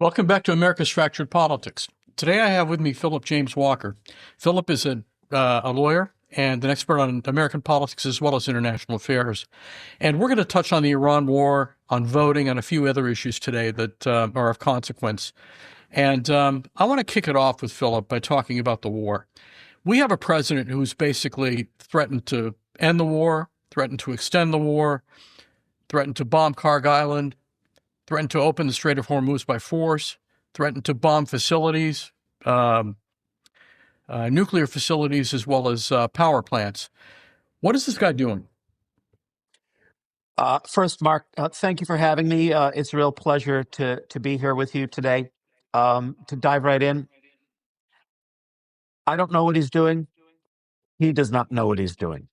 Welcome back to America's Fractured Politics. Today I have with me Phillip James Walker. Phillip is a lawyer and an expert on American politics as well as international affairs. And we're going to touch on the Iran war, on voting, on a few other issues today that are of consequence. And I want to kick it off with Phillip by talking about the war. We have a president who's basically threatened to end the war, threatened to extend the war, threatened to bomb Karg Island, threatened to open the Strait of Hormuz by force, threatened to bomb facilities, nuclear facilities, as well as power plants. What is this guy doing? First, Mark, thank you for having me. It's a real pleasure to be here with you today. To dive right in, I don't know what he's doing. He does not know what he's doing.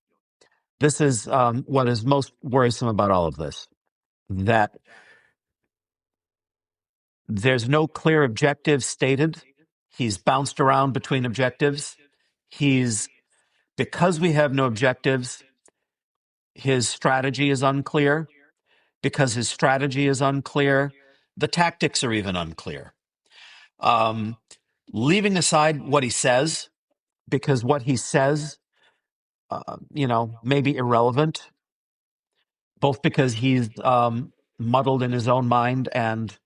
This is what is most worrisome about all of this, that there's no clear objective stated. He's bounced around between objectives. Because we have no objectives, his strategy is unclear. Because his strategy is unclear, the tactics are even unclear. Leaving aside what he says, because what he says, may be irrelevant, both because he's muddled in his own mind and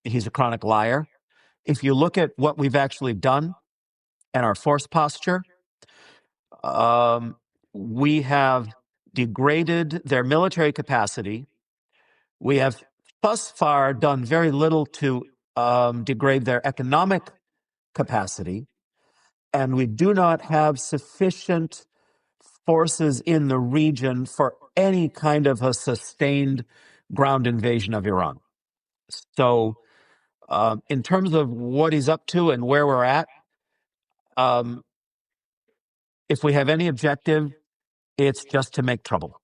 he's a chronic liar. If you look at what we've actually done and our force posture, we have degraded their military capacity. We have thus far done very little to degrade their economic capacity, and we do not have sufficient forces in the region for any kind of a sustained ground invasion of Iran. So, in terms of what he's up to and where we're at, if we have any objective, it's just to make trouble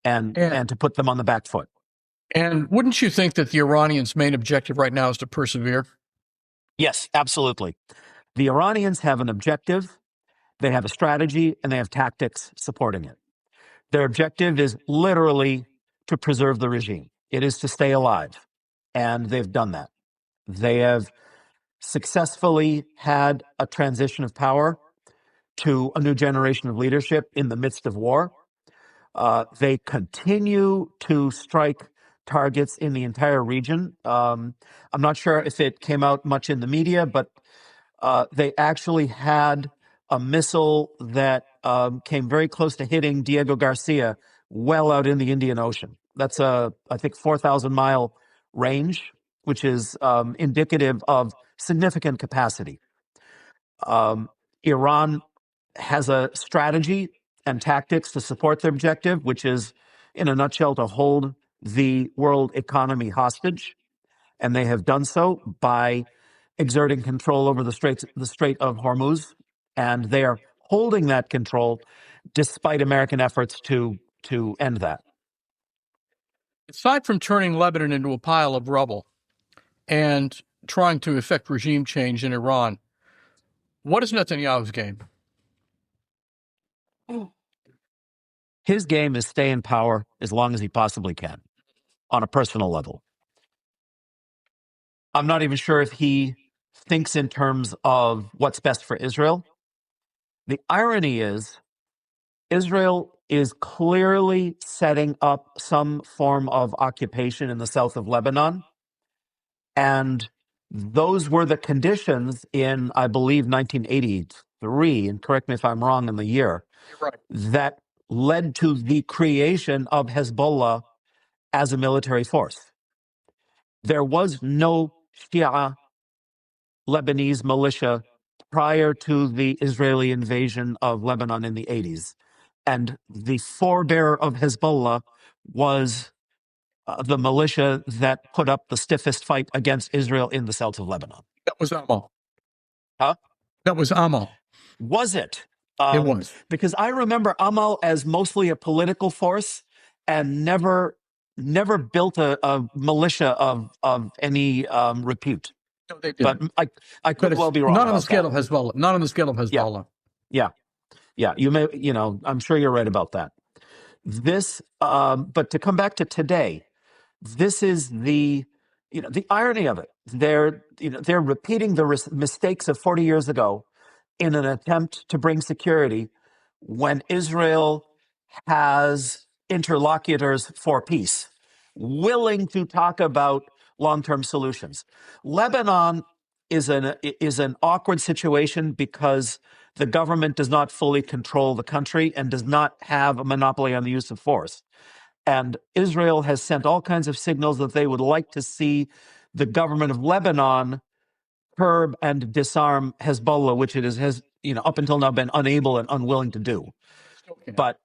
and to put them on the back foot. And wouldn't you think that the Iranians' main objective right now is to persevere? Yes, absolutely. The Iranians have an objective, they have a strategy, and they have tactics supporting it. Their objective is literally to preserve the regime. It is to stay alive, and they've done that. They have successfully had a transition of power to a new generation of leadership in the midst of war. They continue to strike targets in the entire region. I'm not sure if it came out much in the media, but they actually had a missile that came very close to hitting Diego Garcia well out in the Indian Ocean. That's a, I think, 4,000-mile range, which is indicative of significant capacity. Iran has a strategy and tactics to support their objective, which is, in a nutshell, to hold the world economy hostage. And they have done so by exerting control over the Strait of Hormuz. And they are holding that control despite American efforts to end that. Aside from turning Lebanon into a pile of rubble and trying to effect regime change in Iran, what is Netanyahu's game? His game is stay in power as long as he possibly can, on a personal level. I'm not even sure if he thinks in terms of what's best for Israel. The irony is, Israel is clearly setting up some form of occupation in the south of Lebanon. And those were the conditions in, I believe, 1983, and correct me if I'm wrong in the year, Right. that led to the creation of Hezbollah as a military force. There was no Shia Lebanese militia prior to the Israeli invasion of Lebanon in the 80s. And the forebearer of Hezbollah was the militia that put up the stiffest fight against Israel in the south of Lebanon. That was Amal. Huh? That was Amal. Was it? It was. Because I remember Amal as mostly a political force and never built a militia of any repute. No, they didn't. But I could well be wrong. Not on the scale of Hezbollah. Not on the scale of Hezbollah. Yeah. You may, I'm sure you're right about that. This, but to come back to today, this is the the irony of it, they're repeating the mistakes of 40 years ago in an attempt to bring security when Israel has interlocutors for peace, willing to talk about long-term solutions. Lebanon is an awkward situation because the government does not fully control the country and does not have a monopoly on the use of force. And Israel has sent all kinds of signals that they would like to see the government of Lebanon curb and disarm Hezbollah, which it has up until now been unable and unwilling to do. But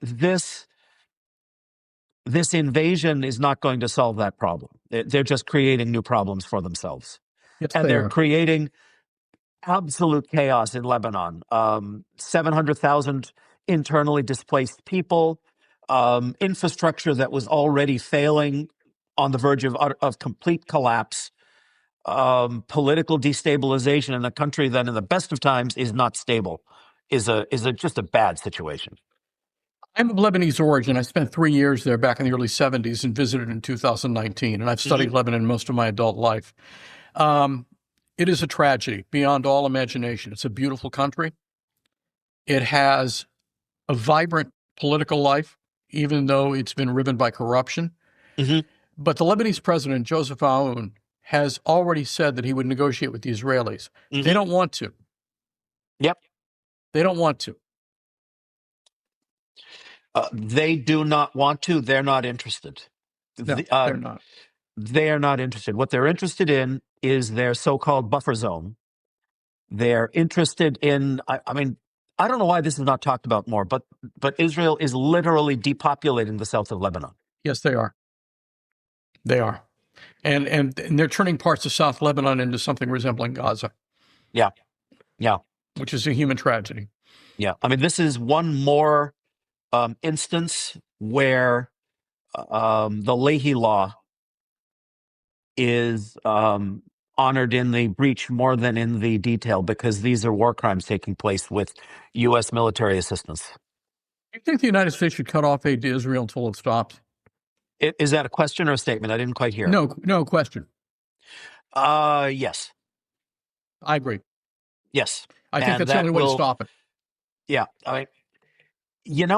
this invasion is not going to solve that problem. They're just creating new problems for themselves. Yes, And they they're are. creating absolute chaos in Lebanon. 700,000 internally displaced people, infrastructure that was already failing on the verge of complete collapse, political destabilization in a country that in the best of times is not stable, is just a bad situation. I'm of Lebanese origin. I spent 3 years there back in the early 70s and visited in 2019, and I've studied Lebanon most of my adult life. It is a tragedy beyond all imagination. It's a beautiful country. It has a vibrant political life, even though it's been riven by corruption. Mhm. But the Lebanese president, Joseph Aoun, has already said that he would negotiate with the Israelis. They don't want to. Yep. They don't want to. They do not want to. They're not interested. No, they're not. They are not interested. What they're interested in is their so-called buffer zone. They're interested in, I mean, I don't know why this is not talked about more, but Israel is literally depopulating the south of Lebanon. Yes, they are. They are. And they're turning parts of South Lebanon into something resembling Gaza. Yeah. Yeah. Which is a human tragedy. Yeah. I mean, this is one more instance where the Leahy Law is honored in the breach more than in the detail, because these are war crimes taking place with U.S. military assistance. Do you think the United States should cut off aid to Israel until it stops? Is that a question or a statement? I didn't quite hear. No question. Yes. I agree. Yes. I think that's the only way to stop it. Yeah. I mean,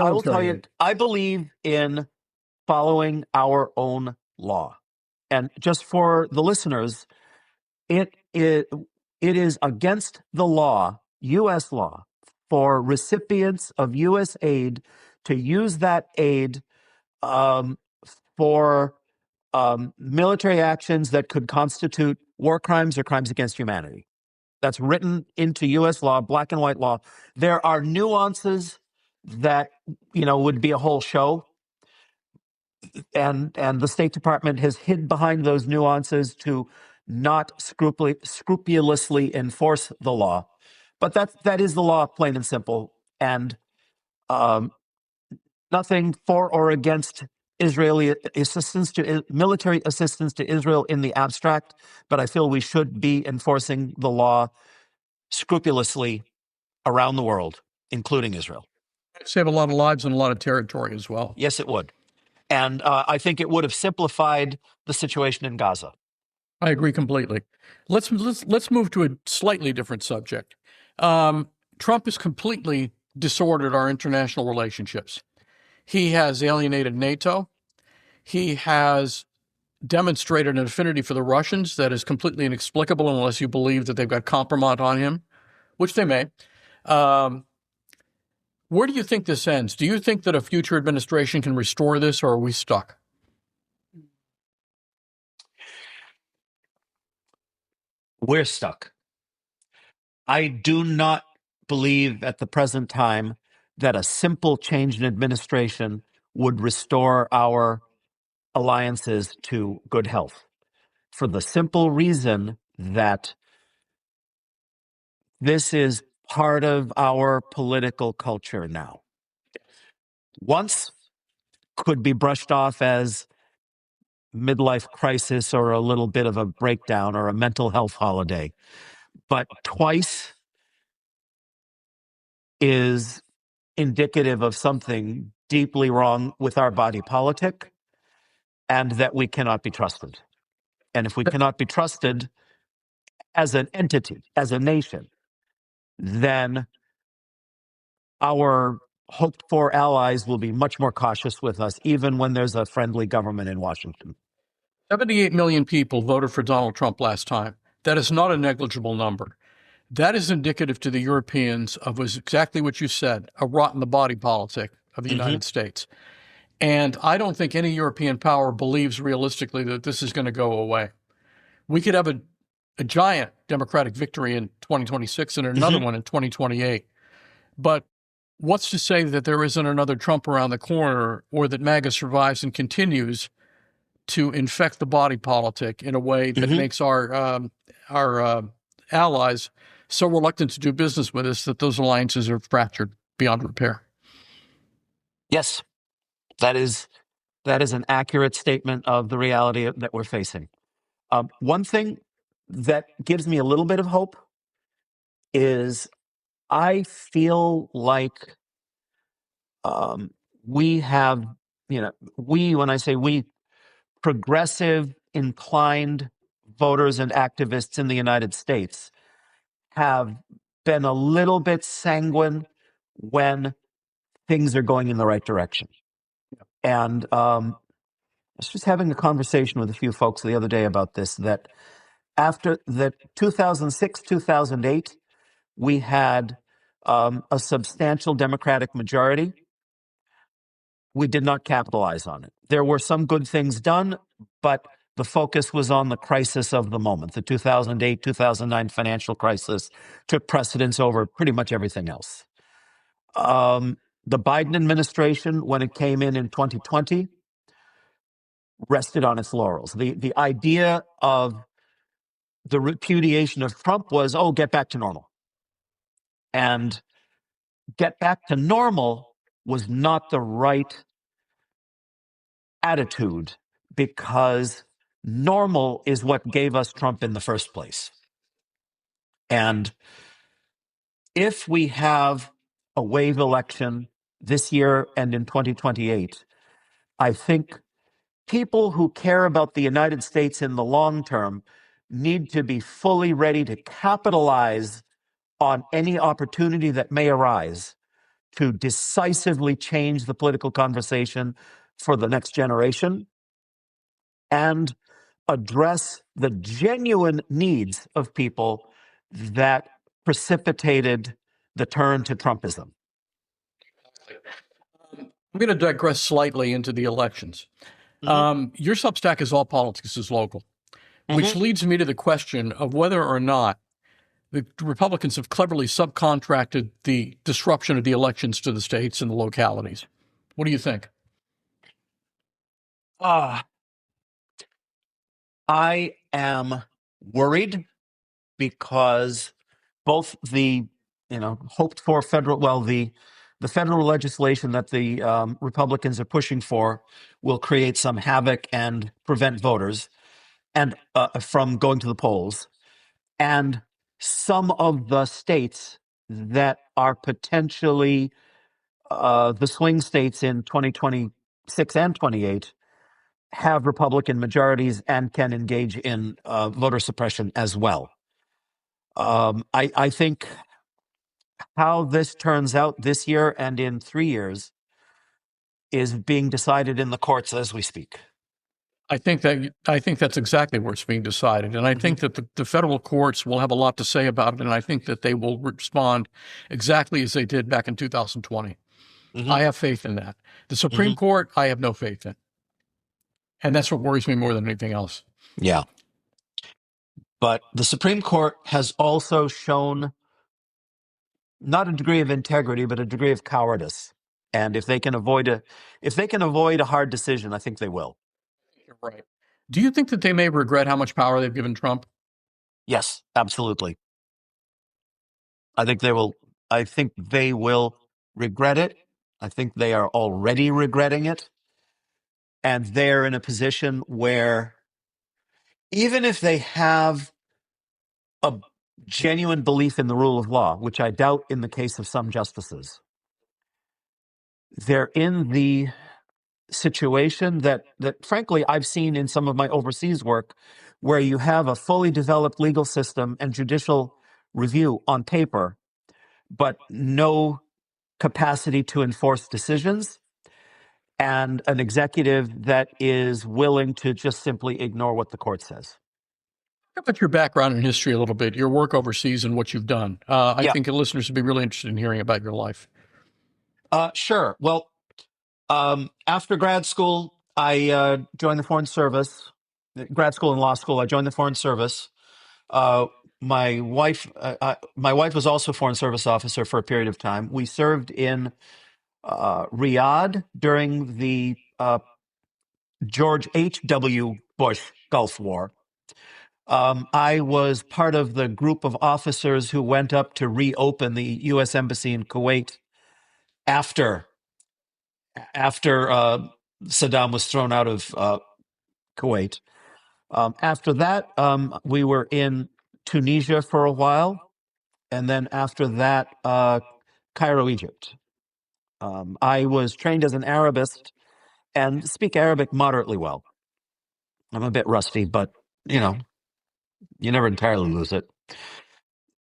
I will tell you, I believe in following our own law. And just for the listeners, it is against the law, U.S. law, for recipients of U.S. aid to use that aid for military actions that could constitute war crimes or crimes against humanity. That's written into U.S. law, black and white law. There are nuances that would be a whole show, and the State Department has hid behind those nuances to not scrupulously enforce the law. But that is the law, plain and simple, and nothing for or against Israeli assistance to military assistance to Israel in the abstract. But I feel we should be enforcing the law scrupulously around the world, including Israel. It'd save a lot of lives and a lot of territory as well. Yes, it would. And I think it would have simplified the situation in Gaza. I agree completely. Let's move to a slightly different subject. Trump has completely disordered our international relationships. He has alienated NATO. He has demonstrated an affinity for the Russians that is completely inexplicable unless you believe that they've got compromise on him, which they may. Where do you think this ends? Do you think that a future administration can restore this, or are we stuck? We're stuck. I do not believe at the present time that a simple change in administration would restore our alliances to good health, for the simple reason that this is part of our political culture now. Once could be brushed off as midlife crisis or a little bit of a breakdown or a mental health holiday. But twice is indicative of something deeply wrong with our body politic and that we cannot be trusted. And if we cannot be trusted as an entity, as a nation, then our hoped for allies will be much more cautious with us, even when there's a friendly government in Washington. 78 million people voted for Donald Trump last time. That is not a negligible number. That is indicative to the Europeans of was exactly what you said, a rot in the body politic of the United States. And I don't think any European power believes realistically that this is going to go away. We could have a giant Democratic victory in 2026 and another one in 2028. But what's to say that there isn't another Trump around the corner, or that MAGA survives and continues to infect the body politic in a way that makes our allies so reluctant to do business with us that those alliances are fractured beyond repair? Yes, that is an accurate statement of the reality that we're facing. One thing that gives me a little bit of hope is I feel like we have, when I say we, progressive inclined voters and activists in the United States have been a little bit sanguine when things are going in the right direction. And I was just having a conversation with a few folks the other day about this, that after the 2006, 2008, we had a substantial Democratic majority. We did not capitalize on it. There were some good things done, but the focus was on the crisis of the moment. The 2008, 2009 financial crisis took precedence over pretty much everything else. The Biden administration, when it came in 2020, rested on its laurels. The idea of the repudiation of Trump was, oh, get back to normal. And get back to normal was not the right attitude, because normal is what gave us Trump in the first place. And if we have a wave election this year and in 2028, I think people who care about the United States in the long term need to be fully ready to capitalize on any opportunity that may arise to decisively change the political conversation for the next generation and address the genuine needs of people that precipitated the turn to Trumpism. I'm going to digress slightly into the elections. Your Substack is All Politics is Local, which leads me to the question of whether or not the Republicans have cleverly subcontracted the disruption of the elections to the states and the localities. What do you think? I am worried because both the hoped for the federal legislation that the Republicans are pushing for will create some havoc and prevent voters and from going to the polls, and some of the states that are potentially the swing states in 2026 and 28 have Republican majorities and can engage in voter suppression as well. I think how this turns out this year and in 3 years is being decided in the courts as we speak. I think that's exactly where it's being decided, and I think that the federal courts will have a lot to say about it, and I think that they will respond exactly as they did back in 2020. I have faith in that. The Supreme Court, I have no faith in, and that's what worries me more than anything else. Yeah, but the Supreme Court has also shown not a degree of integrity, but a degree of cowardice. And if they can avoid a hard decision, I think they will. You're right. Do you think that they may regret how much power they've given Trump? Yes, absolutely. I think they will regret it. I think they are already regretting it. And they're in a position where even if they have a genuine belief in the rule of law, which I doubt in the case of some justices, they're in the situation that frankly I've seen in some of my overseas work, where you have a fully developed legal system and judicial review on paper, but no capacity to enforce decisions, and an executive that is willing to just simply ignore what the court says. How about your background in history a little bit, your work overseas and what you've done? I Yeah. think the listeners would be really interested in hearing about your life. Sure. Well, after grad school, I joined the Foreign Service. Grad school and law school, I joined the Foreign Service. Uh, my wife was also a Foreign Service officer for a period of time. We served in Riyadh during the George H.W. Bush Gulf War. I was part of the group of officers who went up to reopen the U.S. Embassy in Kuwait after Saddam was thrown out of Kuwait. After that, we were in Tunisia for a while, and then after that, Cairo, Egypt. I was trained as an Arabist and speak Arabic moderately well. I'm a bit rusty, but you know, you never entirely lose it.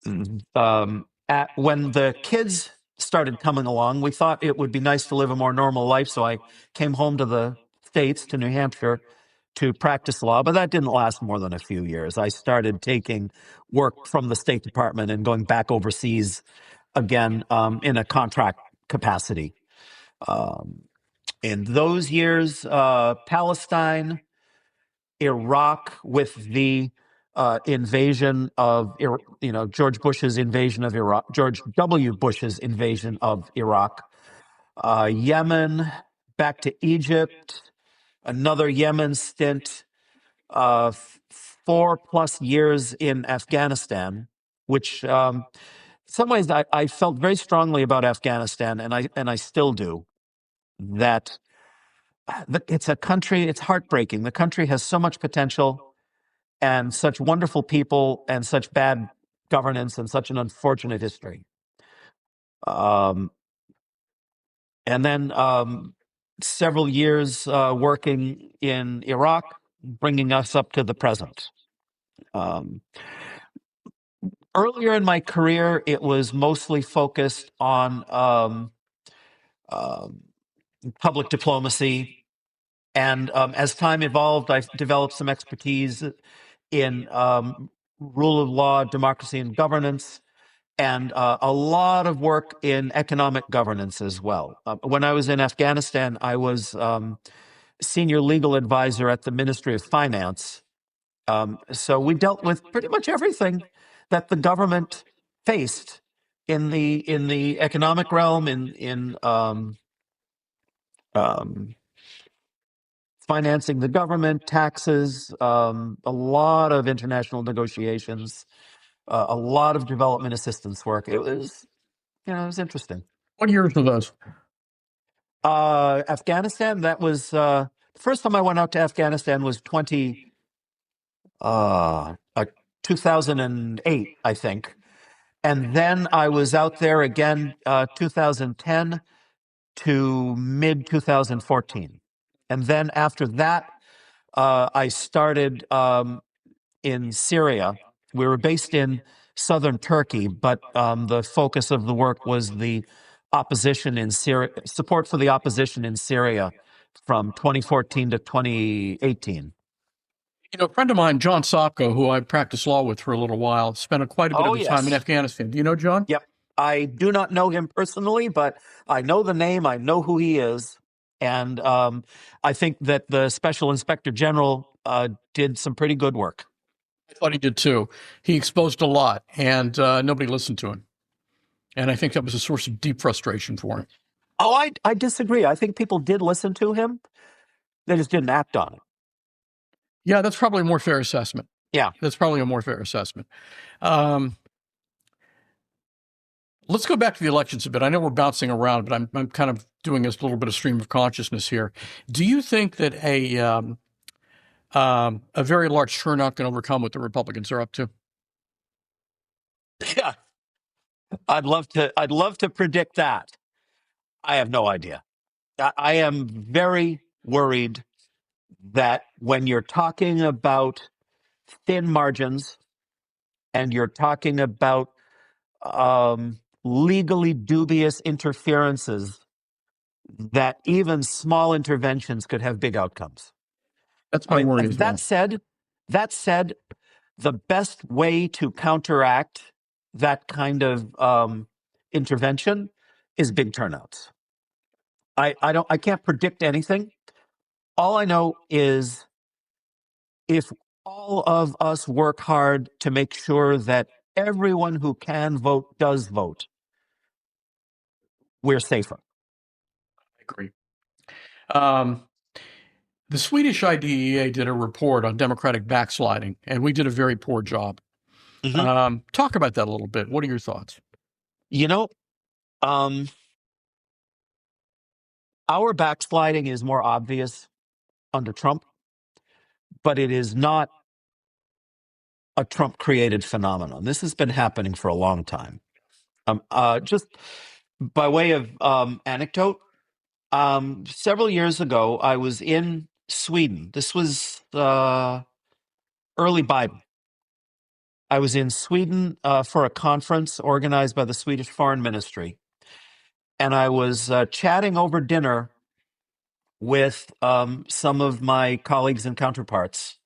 When the kids started coming along, we thought it would be nice to live a more normal life, so I came home to the States, to New Hampshire, to practice law, but that didn't last more than a few years. I started taking work from the State Department and going back overseas again in a contract capacity. In those years, Palestine, Iraq, with the invasion of, George Bush's invasion of Iraq, George W. Bush's invasion of Iraq, Yemen, back to Egypt, another Yemen stint, 4+ years in Afghanistan, which in some ways I felt very strongly about Afghanistan, and I still do, that it's a country, it's heartbreaking. The country has so much potential and such wonderful people and such bad governance and such an unfortunate history. And then several years working in Iraq, bringing us up to the present. Earlier in my career, it was mostly focused on public diplomacy. And as time evolved, I've developed some expertise in rule of law, democracy, and governance, and a lot of work in economic governance as well. When I was in Afghanistan, I was senior legal advisor at the Ministry of Finance. So we dealt with pretty much everything that the government faced in the economic realm, in financing the government, taxes, a lot of international negotiations, a lot of development assistance work. It was interesting. What years were those? Afghanistan, that was the first time I went out to Afghanistan was 2008, I think. And then I was out there again 2010 to mid 2014. And then after that, I started in Syria. We were based in southern Turkey, but the focus of the work was the opposition in Syria, support for the opposition in Syria from 2014 to 2018. A friend of mine, John Sopko, who I practiced law with for a little while, spent quite a bit of time in Afghanistan. Do you know John? Yep. I do not know him personally, but I know the name. I know who he is. And I think that the Special Inspector General did some pretty good work. I thought he did too. He exposed a lot, and nobody listened to him. And I think that was a source of deep frustration for him. Oh, I disagree. I think people did listen to him. They just didn't act on it. Yeah, that's probably a more fair assessment. Yeah. That's probably a more fair assessment. Let's go back to the elections a bit. I know we're bouncing around, but I'm kind of doing this little bit of stream of consciousness here. Do you think that a very large turnout can overcome what the Republicans are up to? Yeah. I'd love to predict that. I have no idea. I am very worried that when you're talking about thin margins and you're talking about legally dubious interferences, that even small interventions could have big outcomes. That's I my mean, worry as well. that said, the best way to counteract that kind of intervention is big turnouts. I can't predict anything. All I know is if all of us work hard to make sure that everyone who can vote does vote, we're safer. I agree. The Swedish IDEA did a report on Democratic backsliding, and we did a very poor job. Talk about that a little bit. What are your thoughts? You know, um, our backsliding is more obvious under Trump, but it is not a Trump created phenomenon. This has been happening for a long time. Just by way of anecdote, several years ago, I was in Sweden. This was early Biden. I was in Sweden for a conference organized by the Swedish Foreign Ministry. And I was chatting over dinner with some of my colleagues and counterparts.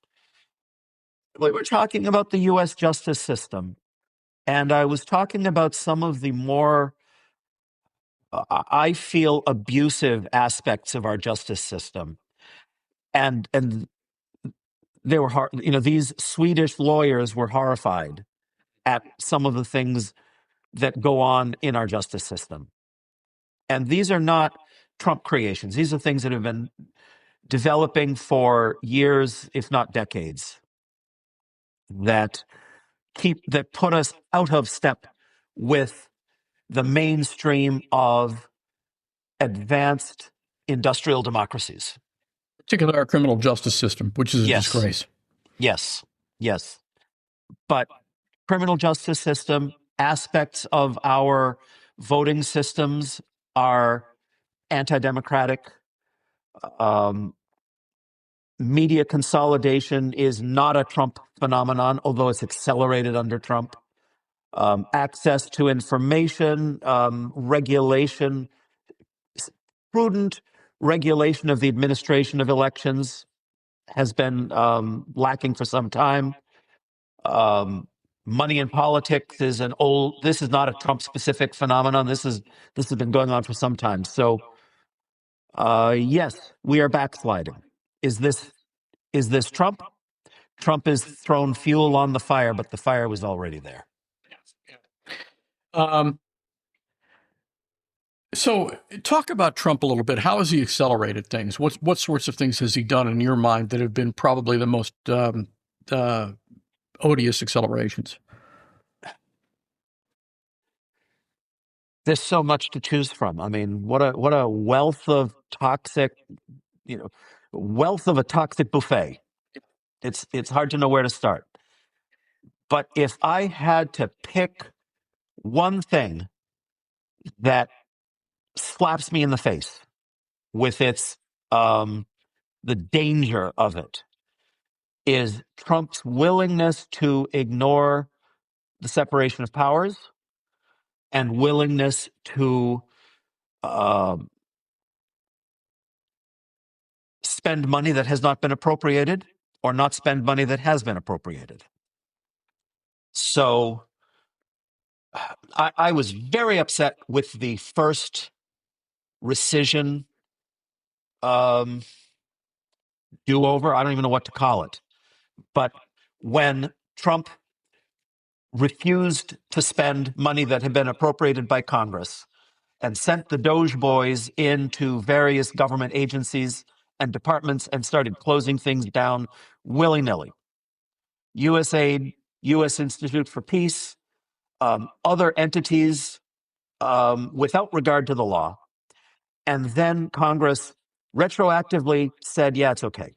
We were talking about the U.S. justice system. And I was talking about some of the more, I feel, abusive aspects of our justice system. And they were hard, these Swedish lawyers were horrified at some of the things that go on in our justice system. And these are not Trump creations. These are things that have been developing for years, if not decades, that put us out of step with the mainstream of advanced industrial democracies. Particularly our criminal justice system, which is a disgrace. Yes. But criminal justice system, aspects of our voting systems are anti-democratic. Media consolidation is not a Trump phenomenon, although it's accelerated under Trump. Access to information, regulation, prudent regulation of the administration of elections has been lacking for some time. Money in politics is this is not a Trump specific phenomenon. This has been going on for some time. So yes, we are backsliding. Is this Trump? Trump has thrown fuel on the fire, but the fire was already there. So talk about Trump a little bit. How has he accelerated things? What sorts of things has he done in your mind that have been probably the most odious accelerations? There's so much to choose from. I mean, what a wealth of toxic, wealth of a toxic buffet. It's hard to know where to start. But if I had to pick one thing that slaps me in the face with the danger of it, is Trump's willingness to ignore the separation of powers and willingness to spend money that has not been appropriated or not spend money that has been appropriated. So I was very upset with the first rescission do-over. I don't even know what to call it. But when Trump refused to spend money that had been appropriated by Congress and sent the Doge boys into various government agencies and departments and started closing things down willy-nilly. USAID, U.S. Institute for Peace, other entities without regard to the law. And then Congress retroactively said, yeah, it's okay.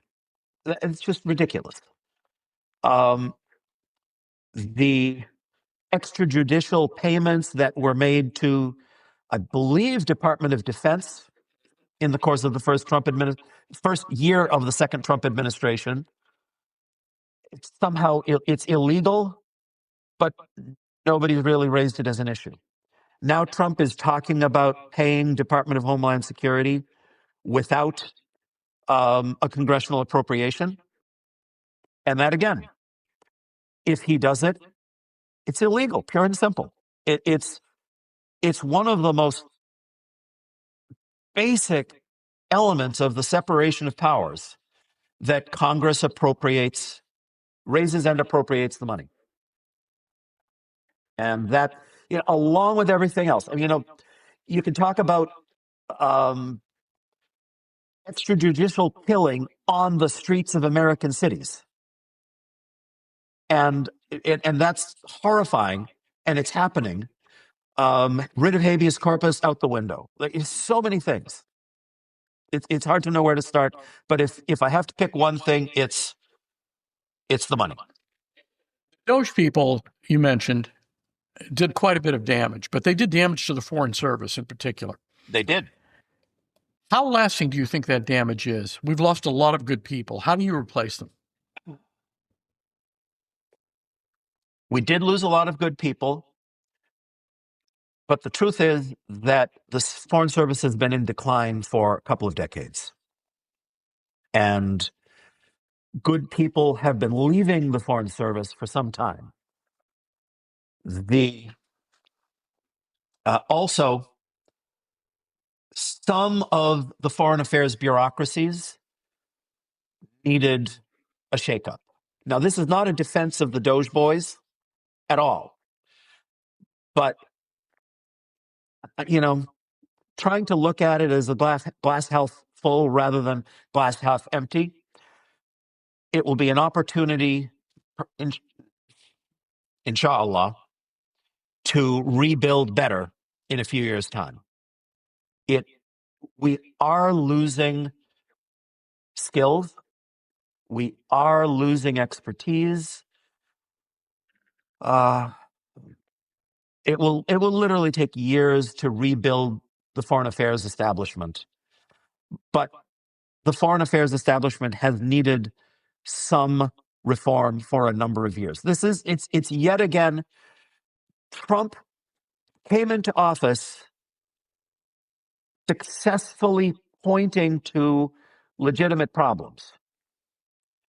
It's just ridiculous. The extrajudicial payments that were made to, I believe, Department of Defense in the course of the first Trump administration, first year of the second Trump administration, it's illegal, but nobody's really raised it as an issue. Now Trump is talking about paying Department of Homeland Security without a congressional appropriation. And that, again, if he does it, it's illegal, pure and simple. It's one of the most basic elements of the separation of powers that Congress raises and appropriates the money. And that, along with everything else, I mean, you can talk about extrajudicial killing on the streets of American cities. And that's horrifying, and it's happening. Writ of habeas corpus out the window. Like, it's so many things. It's hard to know where to start. But if I have to pick one thing, it's the money. Those people you mentioned did quite a bit of damage, but they did damage to the Foreign Service in particular. They did. How lasting do you think that damage is? We've lost a lot of good people. How do you replace them? We did lose a lot of good people, but the truth is that the Foreign Service has been in decline for a couple of decades. And good people have been leaving the Foreign Service for some time. Also, some of the foreign affairs bureaucracies needed a shakeup. Now, this is not a defense of the Doge boys at all. But, trying to look at it as a glass half full rather than glass half empty, it will be an opportunity, inshallah, to rebuild better in a few years' time. We are losing skills. We are losing expertise. It will literally take years to rebuild the foreign affairs establishment. But the foreign affairs establishment has needed some reform for a number of years. It's yet again, Trump came into office successfully pointing to legitimate problems.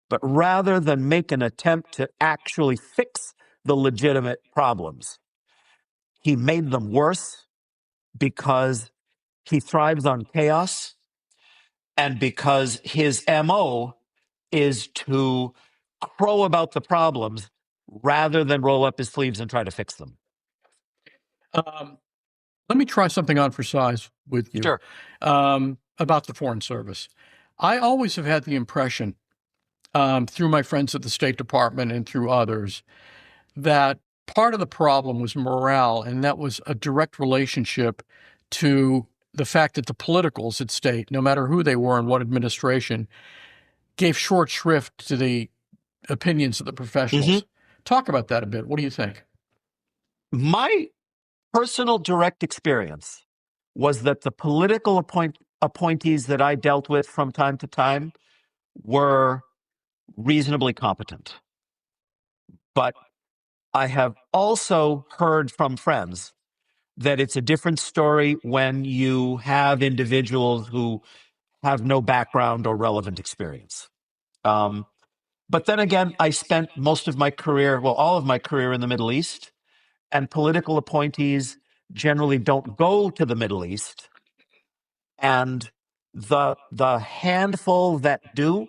But rather than make an attempt to actually fix the legitimate problems, he made them worse because he thrives on chaos and because his MO is to crow about the problems rather than roll up his sleeves and try to fix them. Let me try something on for size with you. Sure. About the Foreign Service. I always have had the impression, through my friends at the State Department and through others, that part of the problem was morale, and that was a direct relationship to the fact that the politicals at state, no matter who they were and what administration, gave short shrift to the opinions of the professionals. Mm-hmm. Talk about that a bit. What do you think? My personal direct experience was that the political appointees that I dealt with from time to time were reasonably competent. But I have also heard from friends that it's a different story when you have individuals who have no background or relevant experience. But then again, I spent most of my career, all of my career in the Middle East, and political appointees generally don't go to the Middle East. And the handful that do,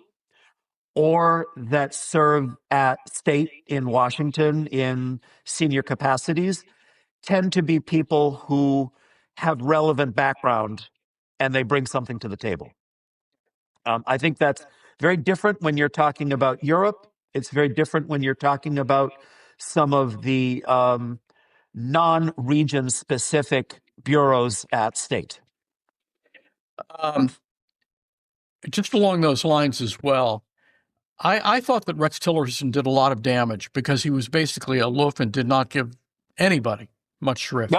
or that serve at state in Washington in senior capacities, tend to be people who have relevant background and they bring something to the table. I think that's very different when you're talking about Europe. It's very different when you're talking about some of the non-region specific bureaus at state. Just along those lines as well, I thought that Rex Tillerson did a lot of damage because he was basically aloof and did not give anybody much shrift.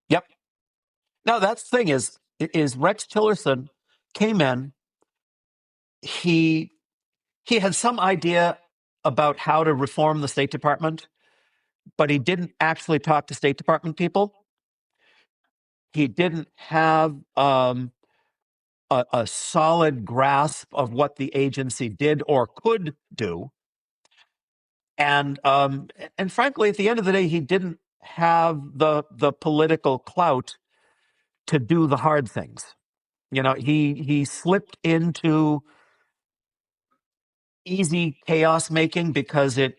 Yep. Now, that's the thing is Rex Tillerson came in he had some idea about how to reform the State Department, but he didn't actually talk to State Department people. He didn't have a solid grasp of what the agency did or could do, and frankly, at the end of the day, he didn't have the political clout to do the hard things. He slipped into easy chaos making because it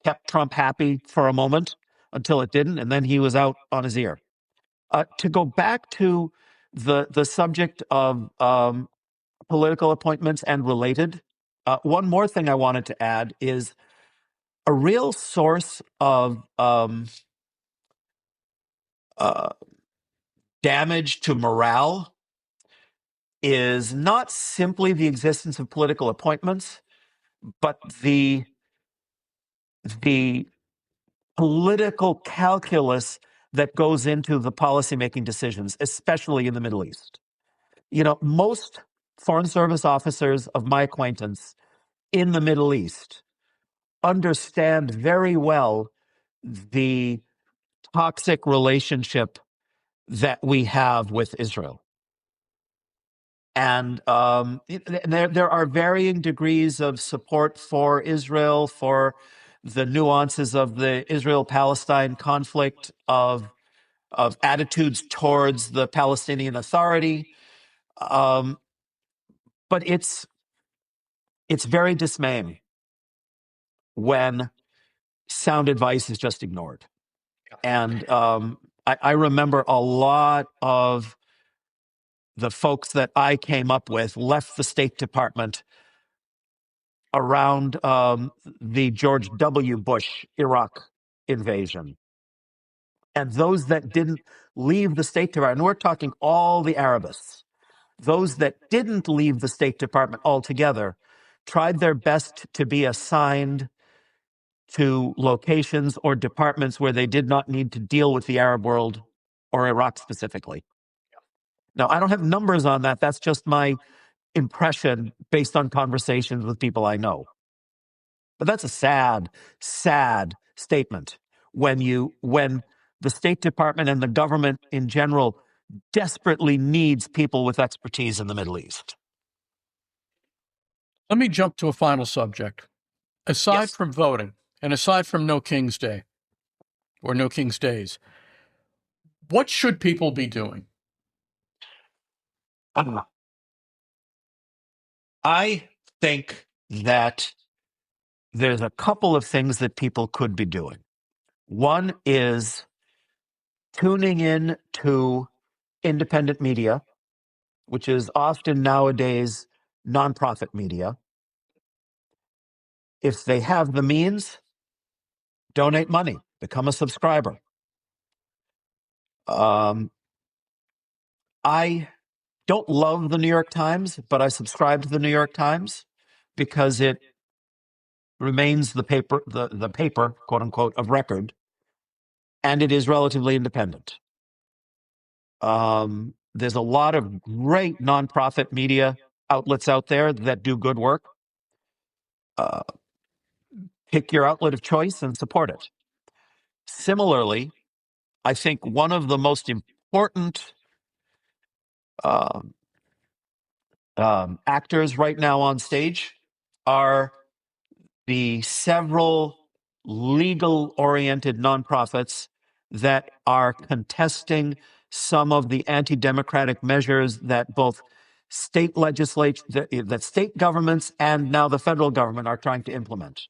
kept Trump happy for a moment until it didn't, and then he was out on his ear. To go back to the subject of political appointments and related, one more thing I wanted to add is a real source of damage to morale is not simply the existence of political appointments, but the political calculus that goes into the policymaking decisions, especially in the Middle East. Most Foreign Service officers of my acquaintance in the Middle East understand very well the toxic relationship that we have with Israel. And there are varying degrees of support for Israel, for the nuances of the Israel-Palestine conflict, of attitudes towards the Palestinian Authority. But it's very dismaying when sound advice is just ignored. And I remember a lot of the folks that I came up with left the State Department around the George W. Bush Iraq invasion. And those that didn't leave the State Department, and we're talking all the Arabists, those that didn't leave the State Department altogether tried their best to be assigned to locations or departments where they did not need to deal with the Arab world or Iraq specifically. Now, I don't have numbers on that. That's just my impression based on conversations with people I know. But that's a sad, sad statement when the State Department and the government in general desperately needs people with expertise in the Middle East. Let me jump to a final subject. Aside from voting and aside from No King's Day or No King's Days, what should people be doing? I think that there's a couple of things that people could be doing. One is tuning in to independent media, which is often nowadays nonprofit media. If they have the means, donate money, become a subscriber. I don't love the New York Times, but I subscribe to the New York Times because it remains the paper, the paper, quote unquote, of record, and it is relatively independent. There's a lot of great nonprofit media outlets out there that do good work. Pick your outlet of choice and support it. Similarly, I think one of the most important actors right now on stage are the several legal-oriented nonprofits that are contesting some of the anti-democratic measures that both state legislature, that state governments and now the federal government are trying to implement.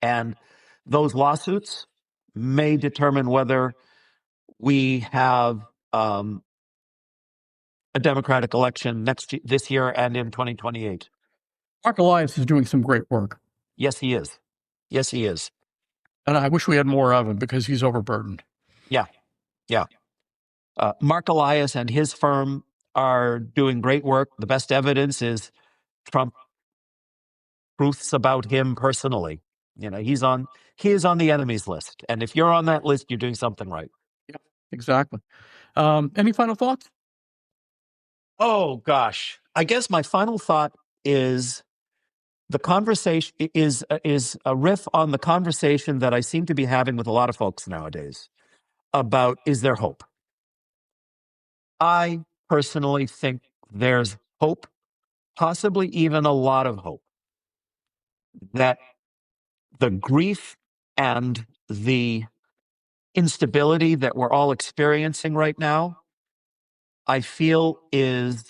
And those lawsuits may determine whether we have a democratic election this year and in 2028. Mark Elias is doing some great work. Yes, he is. Yes, he is. And I wish we had more of him because he's overburdened. Yeah. Mark Elias and his firm are doing great work. The best evidence is Trump truths about him personally. He is on the enemies list. And if you're on that list, you're doing something right. Yeah, exactly. Any final thoughts? Oh, gosh. I guess my final thought is the conversation is a riff on the conversation that I seem to be having with a lot of folks nowadays about, is there hope? I personally think there's hope, possibly even a lot of hope, that the grief and the instability that we're all experiencing right now, I feel is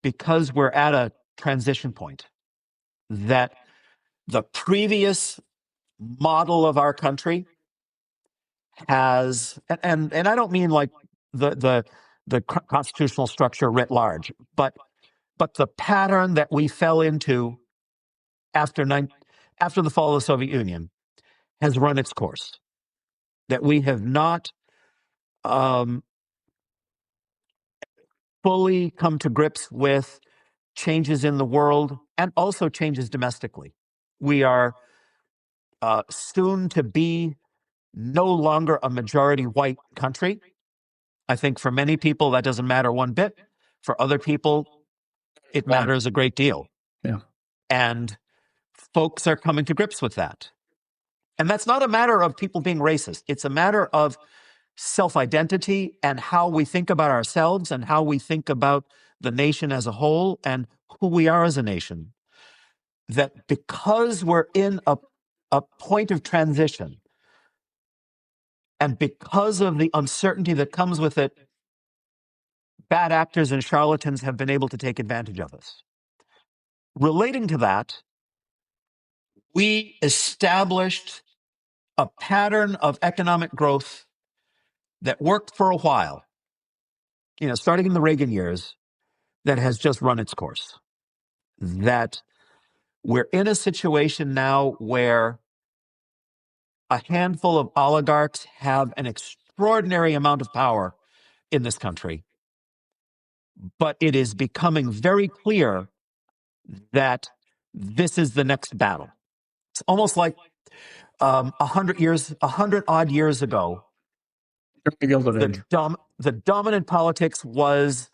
because we're at a transition point, that the previous model of our country has, and I don't mean like the constitutional structure writ large, but the pattern that we fell into after after the fall of the Soviet Union has run its course. That we have not fully come to grips with changes in the world and also changes domestically. We are soon to be no longer a majority white country. I think for many people that doesn't matter one bit. For other people, it matters a great deal. Yeah. And folks are coming to grips with that. And that's not a matter of people being racist. It's a matter of self-identity and how we think about ourselves and how we think about the nation as a whole and who we are as a nation. That because we're in a point of transition and because of the uncertainty that comes with it, bad actors and charlatans have been able to take advantage of us. Relating to that, we established a pattern of economic growth that worked for a while, starting in the Reagan years, that has just run its course. That we're in a situation now where a handful of oligarchs have an extraordinary amount of power in this country. But it is becoming very clear that this is the next battle. It's almost like 100 odd years ago, the dominant politics was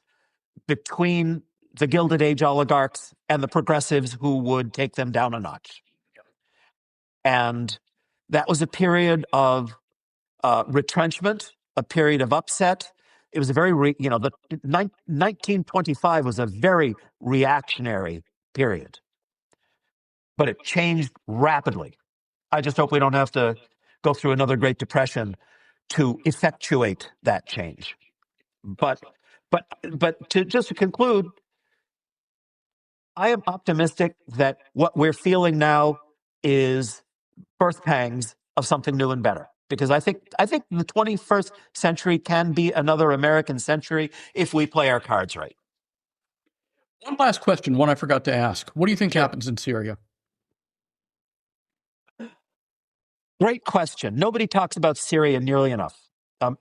between the Gilded Age oligarchs and the progressives who would take them down a notch. And that was a period of retrenchment, a period of upset. It was a very, 1925 was a very reactionary period, but it changed rapidly. I just hope we don't have to go through another Great Depression to effectuate that change. But just to conclude, I am optimistic that what we're feeling now is birth pangs of something new and better. Because I think the 21st century can be another American century if we play our cards right. One last question, one I forgot to ask. What do you think happens in Syria? Great question. Nobody talks about Syria nearly enough.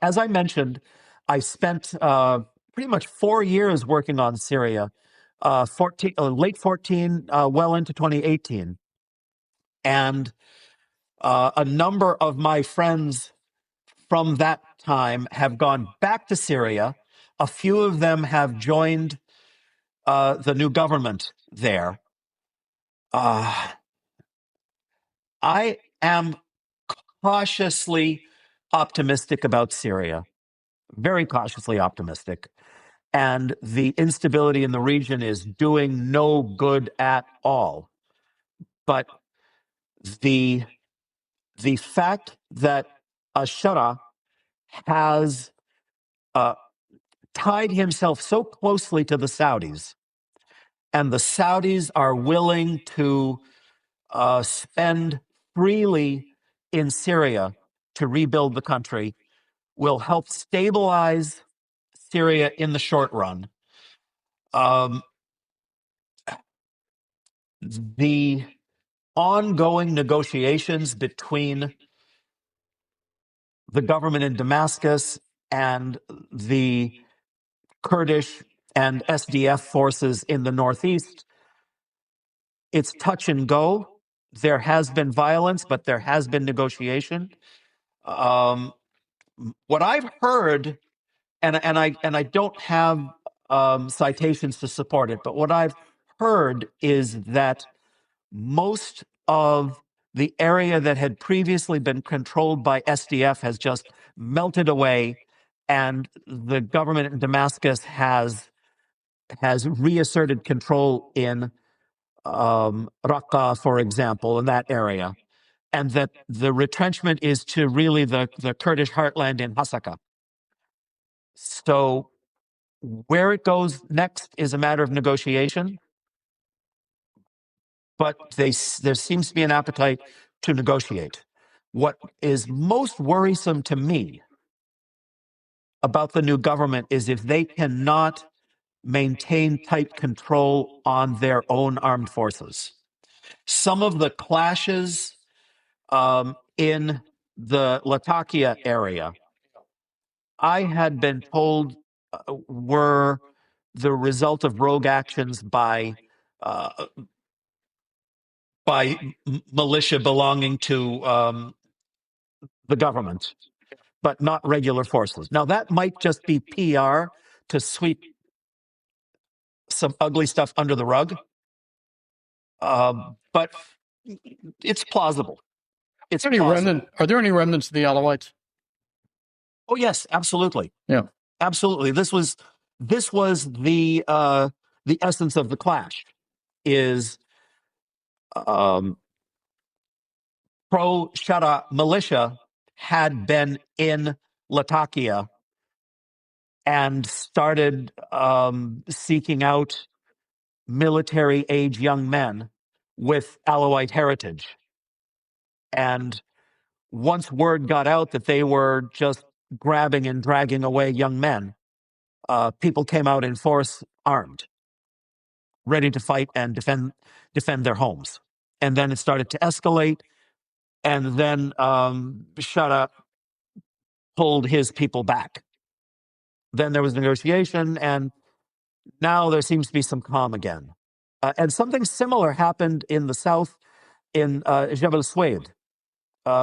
As I mentioned, I spent pretty much 4 years working on Syria, late 14, well into 2018. And a number of my friends from that time have gone back to Syria. A few of them have joined the new government there. I am cautiously optimistic about Syria, very cautiously optimistic. And the instability in the region is doing no good at all. But the fact that Ashara has tied himself so closely to the Saudis, and the Saudis are willing to spend freely in Syria to rebuild the country, will help stabilize Syria in the short run. The ongoing negotiations between the government in Damascus and the Kurdish and SDF forces in the northeast, it's touch and go. There has been violence, but there has been negotiation. What I've heard, and I don't have citations to support it, but what I've heard is that most of the area that had previously been controlled by SDF has just melted away, and the government in Damascus has reasserted control in Raqqa, for example, in that area, and that the retrenchment is to really the Kurdish heartland in Hasaka. So where it goes next is a matter of negotiation, but there seems to be an appetite to negotiate. What is most worrisome to me about the new government is if they cannot maintain tight control on their own armed forces. Some of the clashes in the Latakia area, I had been told were the result of rogue actions by militia belonging to the government, but not regular forces. Now, that might just be PR to sweep some ugly stuff under the rug, but it's plausible. It's plausible. Are there any remnants of the Alawites? Oh yes, absolutely. Yeah, absolutely. This was the essence of the clash. Is pro-Shara militia had been in Latakia and started seeking out military-age young men with Alawite heritage. And once word got out that they were just grabbing and dragging away young men, people came out in force, armed, ready to fight and defend their homes. And then it started to escalate, and then Shara pulled his people back. Then there was negotiation, and now there seems to be some calm again. And something similar happened in the south, in Jebel Suwaid,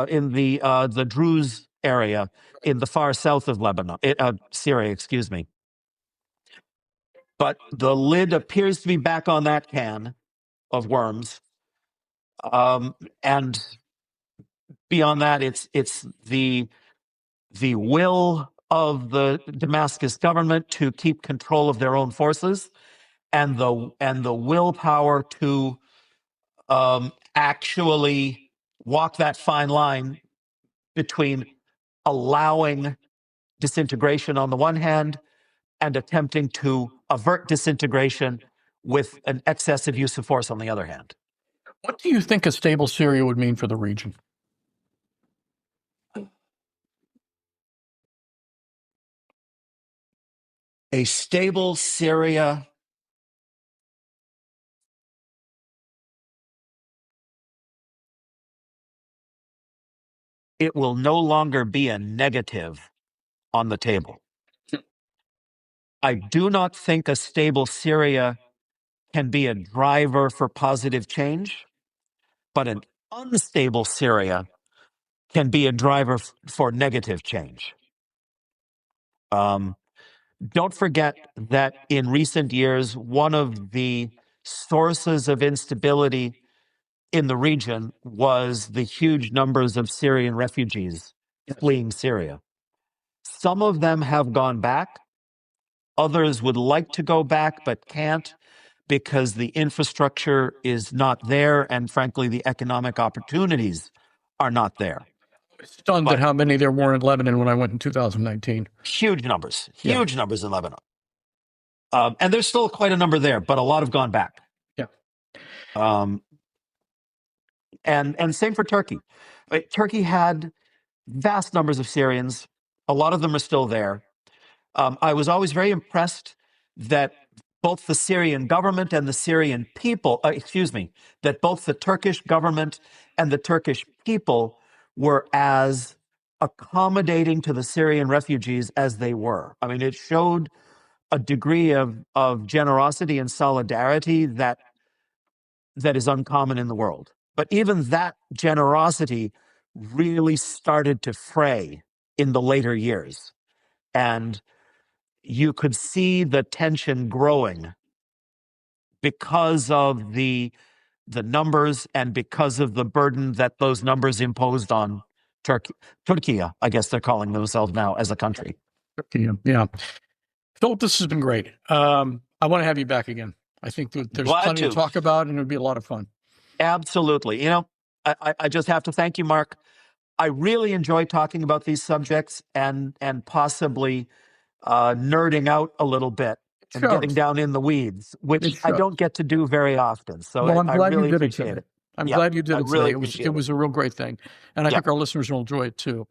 in the Druze area, in the far south of Syria, excuse me. But the lid appears to be back on that can of worms, and beyond that, it's the will of the Damascus government to keep control of their own forces, and the willpower to actually walk that fine line between allowing disintegration on the one hand and attempting to avert disintegration with an excessive use of force on the other hand. What do you think a stable Syria would mean for the region? A stable Syria it will no longer be a negative on the table. I do not think a stable Syria can be a driver for positive change, but an unstable Syria can be a driver for negative change. Don't forget that in recent years, one of the sources of instability in the region was the huge numbers of Syrian refugees fleeing Syria. Some of them have gone back. Others would like to go back but can't because the infrastructure is not there, and frankly, the economic opportunities are not there. Stunned at how many there were in Lebanon when I went in 2019. Huge numbers in Lebanon. And there's still quite a number there, but a lot have gone back. Yeah. And same for Turkey. Turkey had vast numbers of Syrians. A lot of them are still there. I was always very impressed that both the Syrian government and the Syrian people, that both the Turkish government and the Turkish people were as accommodating to the Syrian refugees as they were. I mean, it showed a degree of generosity and solidarity that is uncommon in the world. But even that generosity really started to fray in the later years. And you could see the tension growing because of the numbers and because of the burden that those numbers imposed on Turkey, I guess they're calling themselves now as a country. Yeah. Philip, this has been great. I want to have you back again. I think that there's Glad plenty to to. talk about, and it would be a lot of fun. Absolutely. I just have to thank you, Mark. I really enjoy talking about these subjects and possibly nerding out a little bit and getting down in the weeds, which I don't get to do very often. So well, I'm glad really you did appreciate it. it. I'm glad you did it today. Really It was a real great thing. And I think our listeners will enjoy it too.